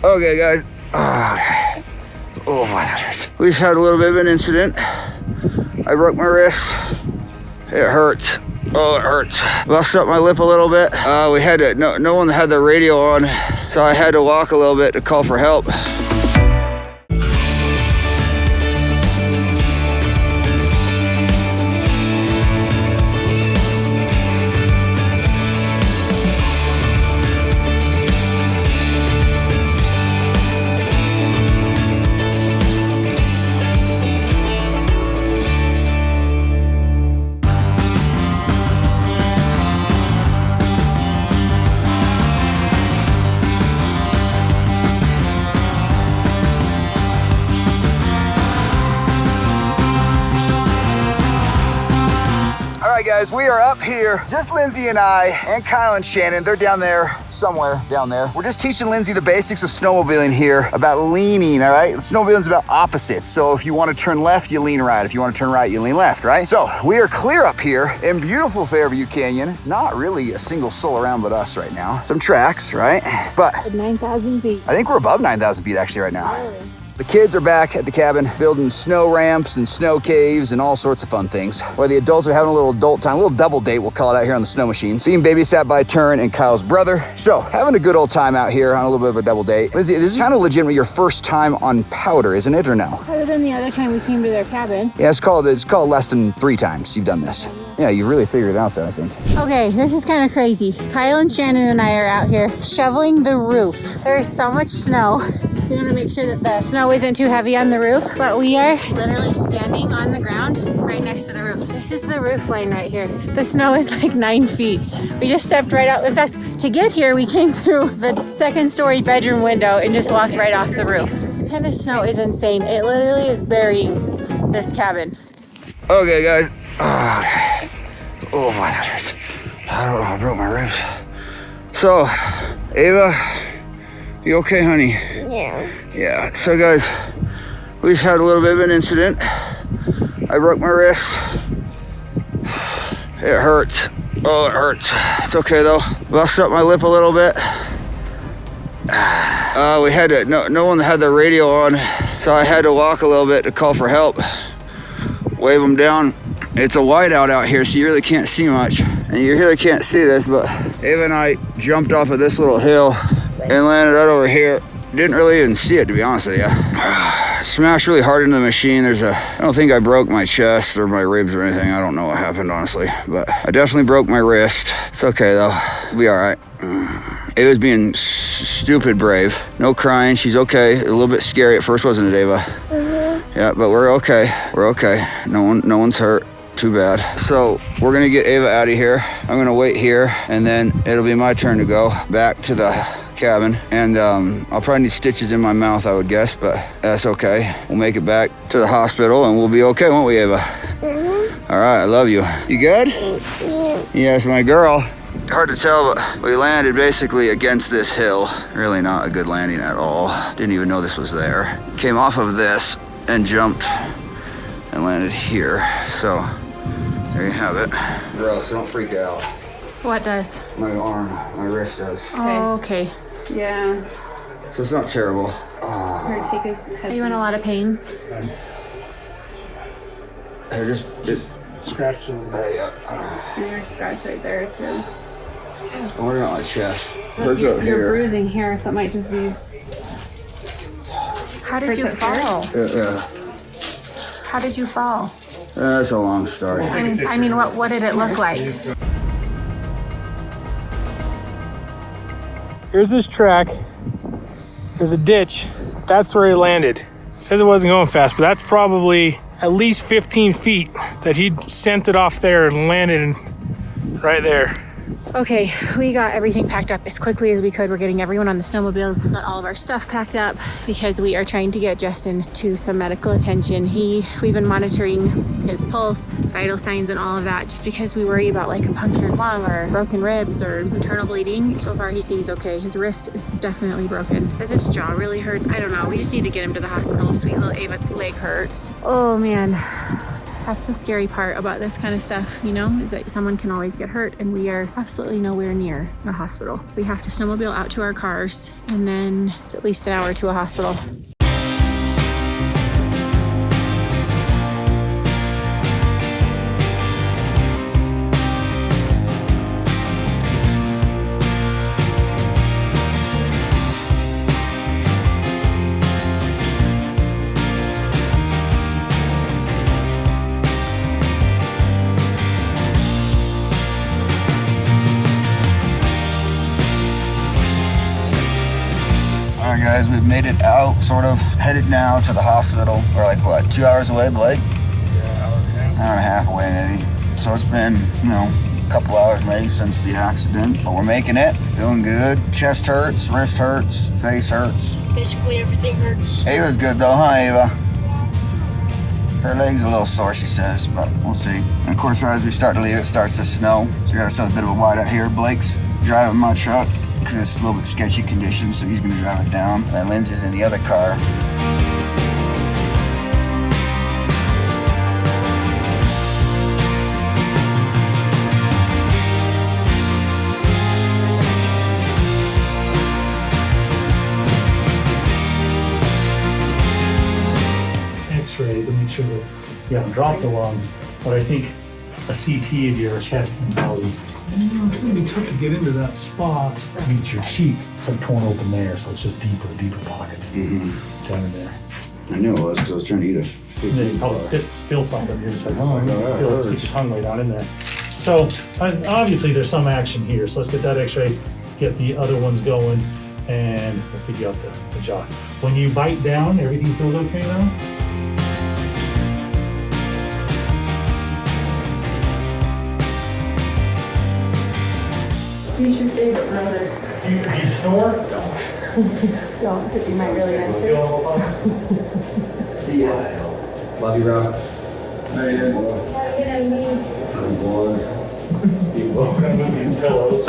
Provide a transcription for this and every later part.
Okay, guys. Oh my goodness. We just had a little bit of an incident. I broke my wrist. It hurts. Oh, it hurts. Busted up my lip a little bit. We had to, no one had the radio on, so I had to walk a little bit to call for help. Guys, we are up here, just Lindsay and I, and Kyle and Shannon. They're down there, somewhere down there. We're just teaching Lindsay the basics of snowmobiling here, about leaning, all right? Snowmobiling's about opposites. So if you want to turn left, you lean right. If you want to turn right, you lean left, right? So we are clear up here in beautiful Fairview Canyon. Not really a single soul around but us right now. Some tracks, right? But 9,000 feet. I think we're above 9,000 feet actually right now. Really? The kids are back at the cabin building snow ramps and snow caves and all sorts of fun things. While the adults are having a little adult time, a little double date, we'll call it out here on the snow machines. Being babysat by Turn and Kyle's brother. So having a good old time out here on a little bit of a double date. Lizzie, this is kind of legitimately your first time on powder, isn't it, or no? Other than the other time we came to their cabin. Yeah, it's called less than 3 times you've done this. Yeah, you really figured it out though, I think. Okay, this is kind of crazy. Kyle and Shannon and I are out here shoveling the roof. There's so much snow. We want to make sure that the snow isn't too heavy on the roof, but we are literally standing on the ground right next to the roof. This is the roof line right here. The snow is like 9 feet. We just stepped right out. In fact, to get here, we came through the 2nd-story bedroom window and just walked right off the roof. This kind of snow is insane. It literally is burying this cabin. Okay, guys. Oh my goodness. I don't know, I broke my ribs. So, Ava, you okay, honey? Yeah. Yeah, so guys, we just had a little bit of an incident. I broke my wrist. It hurts. Oh, it hurts. It's okay though. Busted up my lip a little bit. We had to, no one had the radio on, so I had to walk a little bit to call for help. Wave them down. It's a whiteout out here, so you really can't see much. And you really can't see this, but Ava and I jumped off of this little hill and landed right over here. Didn't really even see it, to be honest with you. Smashed really hard into the machine. I don't think I broke my chest or my ribs or anything. I don't know what happened, honestly. But I definitely broke my wrist. It's okay, though. We'll be all right. Ava's being stupid brave. No crying. She's okay. A little bit scary at first, wasn't it, Ava? Mm-hmm. Yeah, but we're okay. We're okay. No one's hurt. Too bad. So we're gonna get Ava out of here. I'm gonna wait here, and then it'll be my turn to go back to the cabin. And I'll probably need stitches in my mouth, I would guess, but that's okay. We'll make it back to the hospital, and we'll be okay, won't we, Ava? Mm-hmm. All right, I love you. You good? Mm-hmm. Yes, my girl. Hard to tell, but we landed basically against this hill. Really not a good landing at all. Didn't even know this was there. Came off of this and jumped and landed here. So there you have it. Girls, don't freak out. What does? My arm, my wrist does. Oh, okay. Yeah. So it's not terrible. Here, take his head. Are you in a lot of pain? They're just scratch a little bit. And your scratch right there too. I'm working on my chest. Look, you're bruising here, so it might just be. How did you fall? Yeah. How did you fall? That's a long story. I mean, what did it look like? Here's this track. There's a ditch. That's where he landed. It says it wasn't going fast, but that's probably at least 15 feet that he sent it off there and landed right there. Okay, we got everything packed up as quickly as we could. We're getting everyone on the snowmobiles, got all of our stuff packed up because we are trying to get Justin to some medical attention. We've been monitoring his pulse, his vital signs and all of that just because we worry about like a punctured lung or broken ribs or internal bleeding. So far he seems okay. His wrist is definitely broken. Says his jaw really hurts. I don't know. We just need to get him to the hospital. Sweet little Ava's leg hurts. Oh man. That's the scary part about this kind of stuff, you know, is that someone can always get hurt, and we are absolutely nowhere near a hospital. We have to snowmobile out to our cars, and then it's at least an hour to a hospital. All right, guys, we've made it out, sort of headed now to the hospital. We're like, what, 2 hours away, Blake? Yeah, Hour and a half away, maybe. So it's been, you know, a couple hours maybe since the accident, but we're making it, feeling good. Chest hurts, wrist hurts, face hurts. Basically everything hurts. Ava's good though, huh, Ava? Her leg's a little sore, she says, but we'll see. And of course, right as we start to leave, it starts to snow. So we got ourselves a bit of a whiteout here. Blake's driving my truck because it's a little bit sketchy condition, so he's gonna drive it down. And Lindsay's in the other car. X-ray to make sure that you haven't dropped a lung, but I think a CT of your chest and belly. It's gonna be tough to get into that spot. I mean, your cheek, it's like torn open there, so it's just deeper pocket down in there. I knew it was because I was trying to eat a And then you probably feel something. You're just like, Oh, no, that feel it, hurts. keep your tongue way down in there. So obviously there's some action here. So let's get that X-ray, get the other ones going, and we'll figure out the jaw. When you bite down, everything feels okay now? Who's your favorite brother? You snore? Don't, because you might really answer. Feel all the time? See ya. Love you, bro. See, we're gonna move these pillows.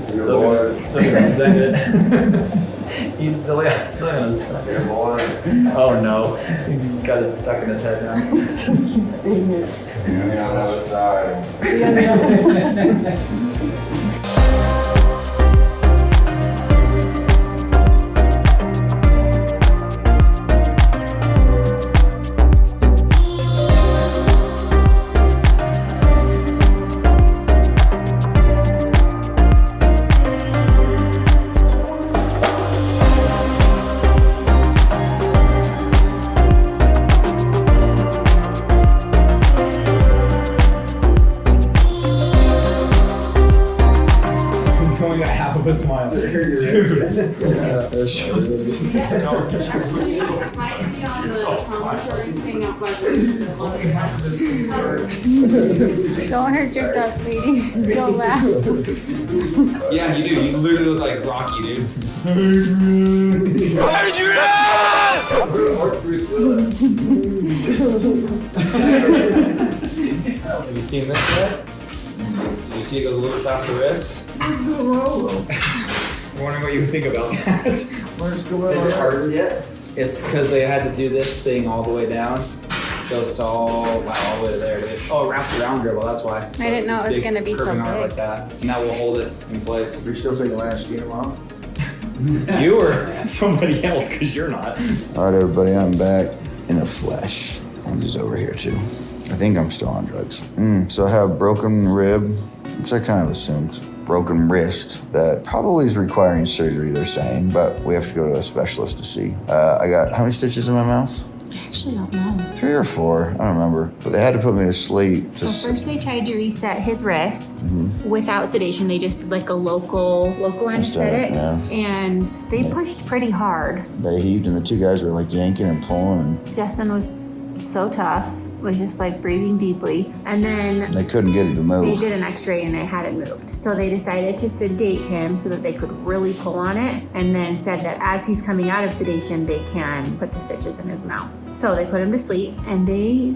Still gonna send it. He's still gonna send it. Oh no. He's got it stuck in his head now. Keep saying it. He's only got half of a smile. Don't hurt yourself, sweetie. Don't laugh. Yeah, you do. You literally look like Rocky, dude. Or Bruce Willis. Have you seen this yet? Did you see it goes a little bit past the wrist? I'm wondering what you think about that. Is it harder yet? It's because they had to do this thing all the way down. Goes to all the way to there. Oh, it wraps around dribble, that's why. So I didn't it's know this it was big gonna be so curving arm big. like that. And that will hold it in place. You're still taking last game off? You or somebody else, because you're not. All right, everybody, I'm back in the flesh. Lindsay's over here too. I think I'm still on drugs. So I have broken rib, which I kind of assumed. Broken wrist that probably is requiring surgery, they're saying, but we have to go to a specialist to see. I got how many stitches in my mouth? I actually don't know. 3 or 4, I don't remember. But they had to put me to sleep. So first they tried to reset his wrist without sedation. They just did like a local anesthetic, yeah. and they pushed pretty hard. They heaved and the 2 guys were like yanking and pulling and Justin was so tough, was just like breathing deeply. And then they couldn't get it to they move. did an x-ray and it hadn't moved. So they decided to sedate him so that they could really pull on it, and then said that as he's coming out of sedation, they can put the stitches in his mouth. So they put him to sleep, and they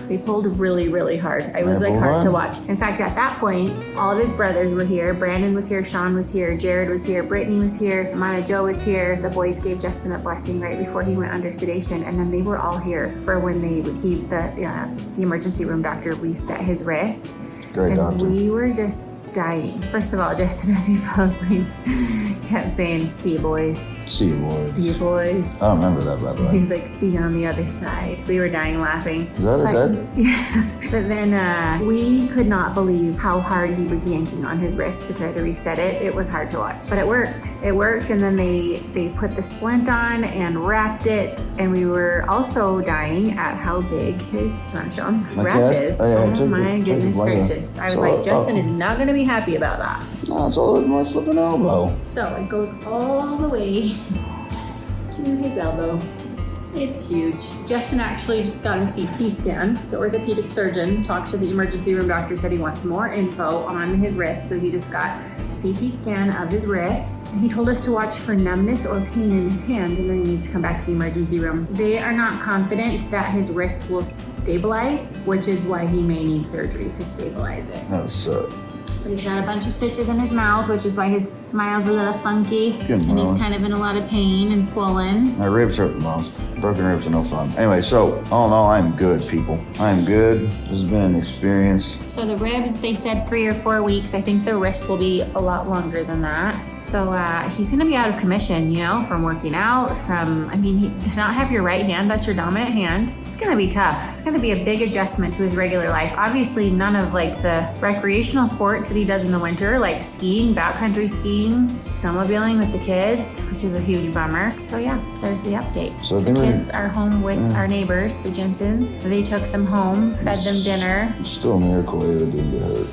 They pulled really, really hard. It was like hard to watch. In fact, at that point, all of his brothers were here. Brandon was here, Sean was here, Jared was here, Brittany was here, Mama Joe was here. The boys gave Justin a blessing right before he went under sedation, and then they were all here for when the emergency room doctor reset his wrist. Great doctor. We were just dying. First of all, Justin, as he fell asleep, kept saying, "See you, boys. See you, boys. See you, boys." I don't remember that, by the way. He was like, "See you on the other side." We were dying laughing. Is that his head? Yeah. But then we could not believe how hard he was yanking on his wrist to try to reset it. It was hard to watch, but it worked. It worked, and then they put the splint on and wrapped it, and we were also dying at how big his, do you want to show him? His wrap is. Oh my goodness gracious. I was like, Justin is not going to be happy about that. No, it's all over my slipping elbow. So it goes all the way to his elbow. It's huge. Justin actually just got a CT scan. The orthopedic surgeon talked to the emergency room doctor, said he wants more info on his wrist. So he just got a CT scan of his wrist. He told us to watch for numbness or pain in his hand, and then he needs to come back to the emergency room. They are not confident that his wrist will stabilize, which is why he may need surgery to stabilize it. That's But he's got a bunch of stitches in his mouth, which is why his smile's a little funky. And he's kind of in a lot of pain and swollen. my ribs hurt the most. Broken ribs are no fun. Anyway, so all in all, I'm good, people. I'm good. This has been an experience. So the ribs, they said 3 or 4 weeks. I think the wrist will be a lot longer than that. So he's gonna be out of commission, you know, from working out, to not have your right hand, that's your dominant hand. It's gonna be tough. It's gonna be a big adjustment to his regular life. Obviously, none of like the recreational sports that he does in the winter, like skiing, backcountry skiing, snowmobiling with the kids, which is a huge bummer. So yeah, there's the update. So the kids are home with our neighbors, the Jensens. They took them home, fed them dinner. It's still a miracle Ava didn't get hurt.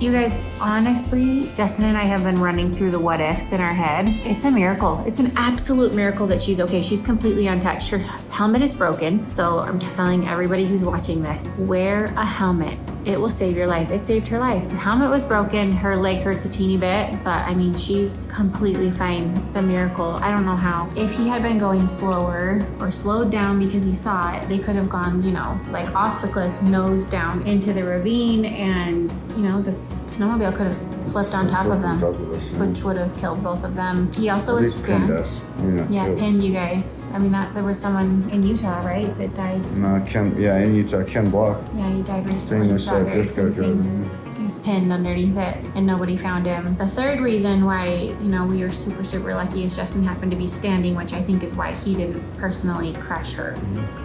You guys, honestly, Justin and I have been running through the what ifs in our head. It's a miracle. It's an absolute miracle that she's okay. She's completely untouched. Her helmet is broken. So I'm telling everybody who's watching this, wear a helmet. It will save your life. It saved her life. The helmet was broken. Her leg hurts a teeny bit, but I mean, she's completely fine. It's a miracle. I don't know how. If he had been going slower or slowed down because he saw it, they could have gone, you know, like off the cliff, nose down into the ravine, and, you know, the snowmobile could have flipped on top of them, which would have killed both of them. He also was pinned us. Yeah, pinned you guys. I mean, there was someone in Utah, right, that died? No, in Utah, Ken Block. Yeah, he died recently. He was pinned underneath it, and nobody found him. The third reason why, you know, we were super, super lucky is Justin happened to be standing, which I think is why he didn't personally crush her.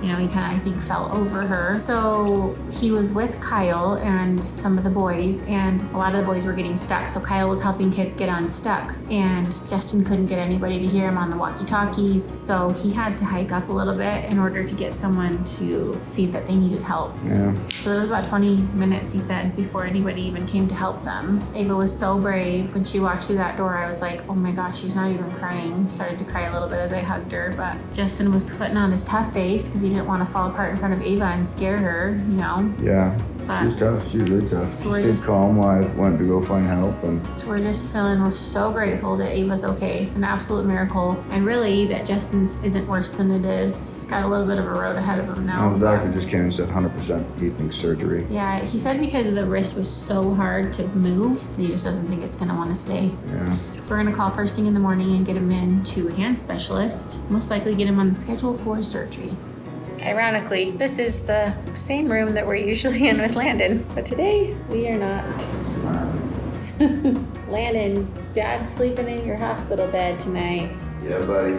You know, he kind of, I think, fell over her. So he was with Kyle and some of the boys, and a lot of the boys were getting stuck. So Kyle was helping kids get unstuck, and Justin couldn't get anybody to hear him on the walkie-talkies. So he had to hike up a little bit in order to get someone to see that they needed help. Yeah. So it was about 20 minutes, he said, before anybody even came to help them. Ava was so brave. When she walked through that door, I was like, oh my gosh, she's not even crying. Started to cry a little bit as I hugged her, but Justin was putting on his tough face because he didn't want to fall apart in front of Ava and scare her, you know? Yeah. She's tough. She's really tough. She stayed calm while I went to go find help. And we're so grateful that Ava's okay. It's an absolute miracle. And really, that Justin's isn't worse than it is. He's got a little bit of a road ahead of him now. The doctor just came and said 100% he thinks surgery. Yeah, he said because the wrist was so hard to move, he just doesn't think it's going to want to stay. Yeah. So we're going to call first thing in the morning and get him in to a hand specialist. Most likely get him on the schedule for surgery. Ironically, this is the same room that we're usually in with Landon, but today we are not. Landon, Dad's sleeping in your hospital bed tonight. Yeah, buddy.